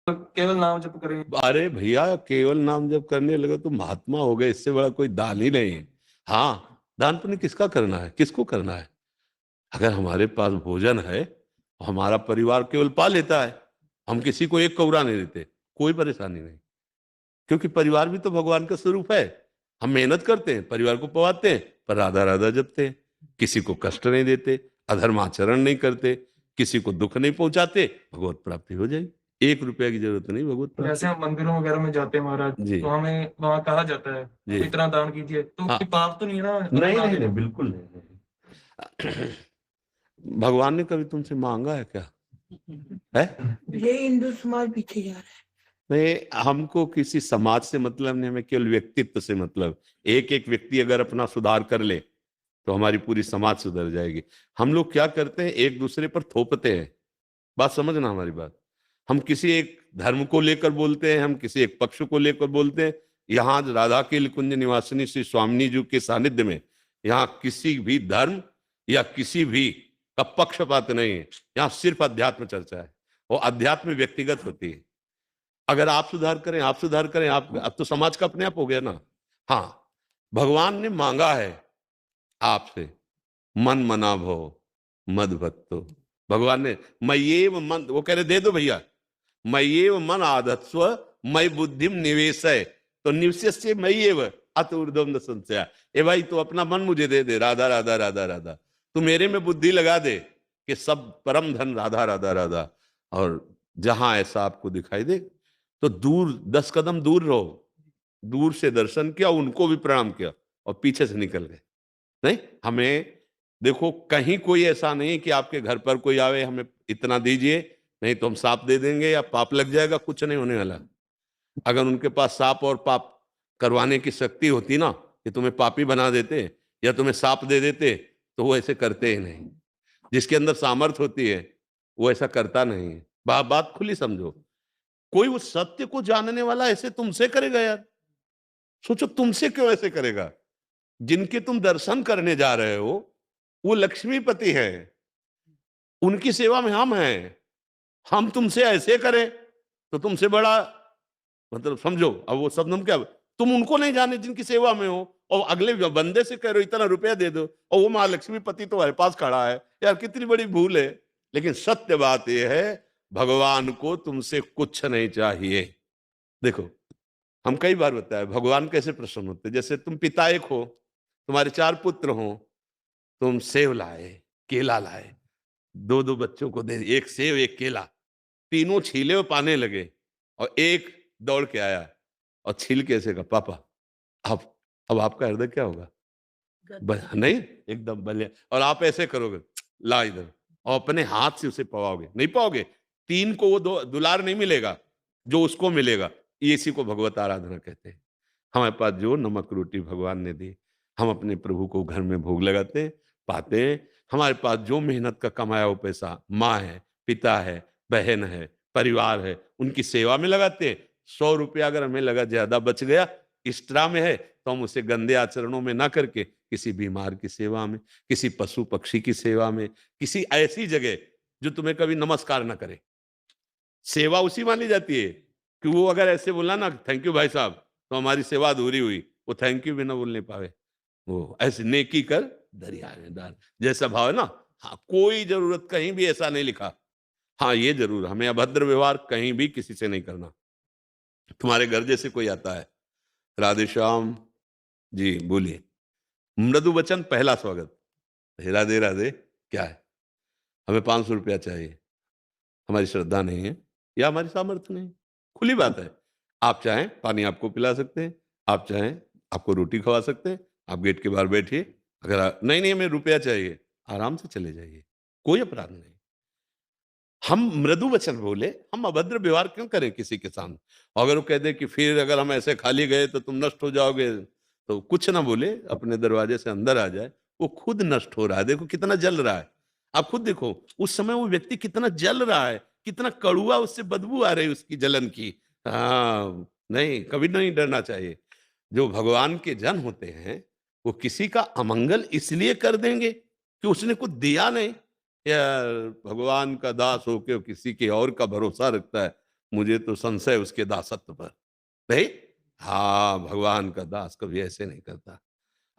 तो केवल नाम जप करें। अरे भैया, केवल नाम जप करने लगे तो महात्मा हो गए, इससे बड़ा कोई दान ही नहीं है। हाँ, दान पुण्य किसका करना है, किसको करना है? अगर हमारे पास भोजन है, हमारा परिवार केवल पा लेता है, हम किसी को एक कौरा नहीं देते, कोई परेशानी नहीं। क्योंकि परिवार भी तो भगवान का स्वरूप है। हम मेहनत करते हैं, परिवार को पवाते हैं, पर राधा राधा जपते हैं, किसी को कष्ट नहीं देते, अधर्माचरण नहीं करते, किसी को दुख नहीं पहुंचाते, भगवत प्राप्ति हो जाएगी। 1 रुपया की जरूरत नहीं, भगवत जैसे प्राप्ति। हम मंदिरों वगैरह में जाते हैं महाराज, जी। तो हमें वहाँ कहा जाता है जी। तो इतना दान कीजिए, तो हाँ। कोई पाप तो नहीं है ना अगर नहीं ना नहीं दे नहीं, तो? बिल्कुल नहीं। भगवान ने कभी तुमसे मांगा है क्या? है? ये हिंदू समाज पीछे जा रहा नहीं, हमको किसी समाज से मतलब नहीं, हमें केवल व्यक्तित्व से मतलब। एक एक व्यक्ति अगर अपना सुधार कर ले तो हमारी पूरी समाज सुधर जाएगी। हम लोग क्या करते हैं, एक दूसरे पर थोपते हैं। बात समझना हमारी बात। हम किसी एक धर्म को लेकर बोलते हैं, हम किसी एक पक्ष को लेकर बोलते हैं। यहाँ राधा के कुंज निवासिनी श्री स्वामिनी जी के सानिध्य में यहाँ किसी भी धर्म या किसी भी का पक्षपात नहीं है। यहाँ सिर्फ अध्यात्म चर्चा है, वो अध्यात्म व्यक्तिगत होती है। अगर आप सुधार करें, आप सुधार करें, आप अब तो समाज का अपने आप हो गया ना। हाँ, भगवान ने मांगा है आपसे, मन मना भो मद भक्तो। भगवान ने मय्येव मन, वो कह रहे दे दो भैया, मय्येव मन आधत्स्व मई बुद्धिम निवेशय। तो निवेश मय्येव अत ऊर्ध्वम न संशया। ए भाई, तू अपना मन मुझे दे दे, राधा राधा राधा राधा। तू मेरे में बुद्धि लगा दे कि सब परम धन राधा राधा राधा। और जहां ऐसा आपको दिखाई दे तो दूर 10 कदम दूर रहो। दूर से दर्शन किया, उनको भी प्रणाम किया और पीछे से निकल गए। नहीं, हमें देखो, कहीं कोई ऐसा नहीं कि आपके घर पर कोई आवे हमें इतना दीजिए, नहीं तो हम सांप दे देंगे या पाप लग जाएगा, कुछ नहीं होने वाला। अगर उनके पास सांप और पाप करवाने की शक्ति होती ना, कि तुम्हें पापी बना देते या तुम्हें सांप दे देते, तो वो ऐसे करते ही नहीं। जिसके अंदर सामर्थ होती है वो ऐसा करता नहीं है। बात खुली समझो। कोई उस सत्य को जानने वाला ऐसे तुमसे करेगा यार? सोचो, तुमसे क्यों ऐसे करेगा? जिनके तुम दर्शन करने जा रहे हो वो लक्ष्मीपति है, उनकी सेवा में हम हैं। हम तुमसे ऐसे करें तो तुमसे बड़ा, मतलब समझो, अब वो शब्द हम क्या, तुम उनको नहीं जाने जिनकी सेवा में हो, और अगले बंदे से कह रहे हो इतना रुपया दे दो, और वो महालक्ष्मी पति तुम्हारे पास खड़ा है। यार कितनी बड़ी भूल है। लेकिन सत्य बात यह है, भगवान को तुमसे कुछ नहीं चाहिए। देखो, हम कई बार बताया भगवान कैसे प्रसन्न होते। जैसे तुम पिता एक हो, तुम्हारे 4 पुत्र हो, तुम सेव लाए, केला लाए, दो दो बच्चों को दे, एक सेव एक केला, तीनों छीले और पाने लगे, और एक दौड़ के आया और छील के ऐसे कहा पापा। अब आपका हृदय क्या होगा? नहीं, एकदम बलिया। और आप ऐसे करोगे, ला इधर, और अपने हाथ से उसे पवाओगे, नहीं पाओगे। तीन को वो दुलार नहीं मिलेगा जो उसको मिलेगा। इसी को भगवत आराधना कहते हैं। हमारे पास जो नमक रोटी भगवान ने दी, हम अपने प्रभु को घर में भोग लगाते हैं, पाते हैं। हमारे पास जो मेहनत का कमाया हुआ पैसा, माँ है, पिता है, बहन है, परिवार है, उनकी सेवा में लगाते हैं। 100 रुपया अगर हमें लगा ज्यादा बच गया, एक्स्ट्रा में है, तो हम उसे गंदे आचरणों में ना करके किसी बीमार की सेवा में, किसी पशु पक्षी की सेवा में, किसी ऐसी जगह जो तुम्हें कभी नमस्कार ना करे, सेवा उसी मानी जाती है। कि वो अगर ऐसे बोला ना थैंक यू भाई साहब, तो हमारी सेवा अधूरी हुई। वो थैंक यू भी ना बोलने पावे। वो ऐसे नेकी कर दरिया में डाल, जैसा भाव है ना। हाँ, कोई जरूरत कहीं भी ऐसा नहीं लिखा। हाँ, ये जरूर, हमें अभद्र व्यवहार कहीं भी किसी से नहीं करना। तुम्हारे घर जैसे कोई आता है, राधे श्याम जी बोलिए, मृदु वचन पहला स्वागत, राधे राधे, क्या है? हमें 500 रुपया चाहिए, हमारी श्रद्धा नहीं है या हमारी सामर्थ्य नहीं। खुली बात है। आप चाहें पानी आपको पिला सकते हैं, आप चाहें आपको रोटी खवा सकते हैं। आप गेट के बाहर बैठिए, अगर नहीं नहीं हमें रुपया चाहिए, आराम से चले जाइए, कोई अपराध नहीं। हम मृदु वचन बोले, हम अभद्र व्यवहार क्यों करें किसी के सामने? अगर वो कह दे कि फिर अगर हम ऐसे खाली गए तो तुम नष्ट हो जाओगे, तो कुछ ना बोले, अपने दरवाजे से अंदर आ जाए। वो खुद नष्ट हो रहा है, देखो कितना जल रहा है। आप खुद देखो उस समय वो व्यक्ति कितना जल रहा है, कितना कड़ुआ उससे बदबू आ रही है उसकी जलन की। हाँ, नहीं, कभी नहीं डरना चाहिए। जो भगवान के जन होते हैं वो किसी का अमंगल इसलिए कर देंगे कि उसने कुछ दिया नहीं। यार, भगवान का दास होके किसी के और का भरोसा रखता है, मुझे तो संशय उसके दासत्व पर। नहीं, हाँ, भगवान का दास कभी ऐसे नहीं करता।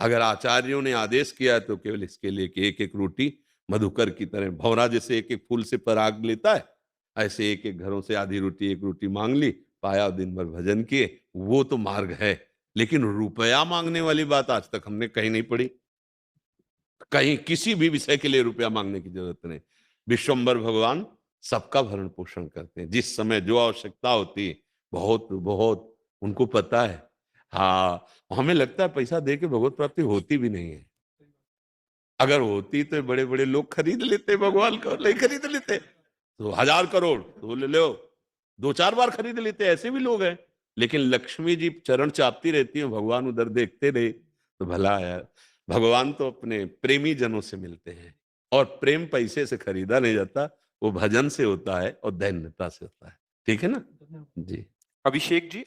अगर आचार्यों ने आदेश किया है तो केवल इसके लिए कि एक एक रोटी मधुकर की तरह, भौरा जैसे एक एक फूल से पराग लेता है, ऐसे एक एक घरों से आधी रोटी एक रोटी मांग ली, पाया, दिन भर भजन किए, वो तो मार्ग है। लेकिन रुपया मांगने वाली बात आज तक हमने कहीं नहीं पढ़ी। कहीं किसी भी विषय के लिए रुपया मांगने की जरूरत नहीं। विश्वम्भर भगवान सबका भरण पोषण करते हैं, जिस समय जो आवश्यकता होती है, बहुत बहुत उनको पता है। हाँ, हमें लगता है पैसा दे के भगवत प्राप्ति होती भी नहीं है। अगर होती तो बड़े बड़े लोग खरीद लेते भगवान को, नहीं खरीद लेते तो 1000 करोड़ तो ले लो, 2-4 बार खरीद लेते, ऐसे भी लोग हैं। लेकिन लक्ष्मी जी चरण चापती रहती है, भगवान उधर देखते रहे तो भला यार। भगवान तो अपने प्रेमी जनों से मिलते हैं, और प्रेम पैसे से खरीदा नहीं जाता, वो भजन से होता है और दैन्यता से होता है। ठीक है ना जी। अभिषेक जी,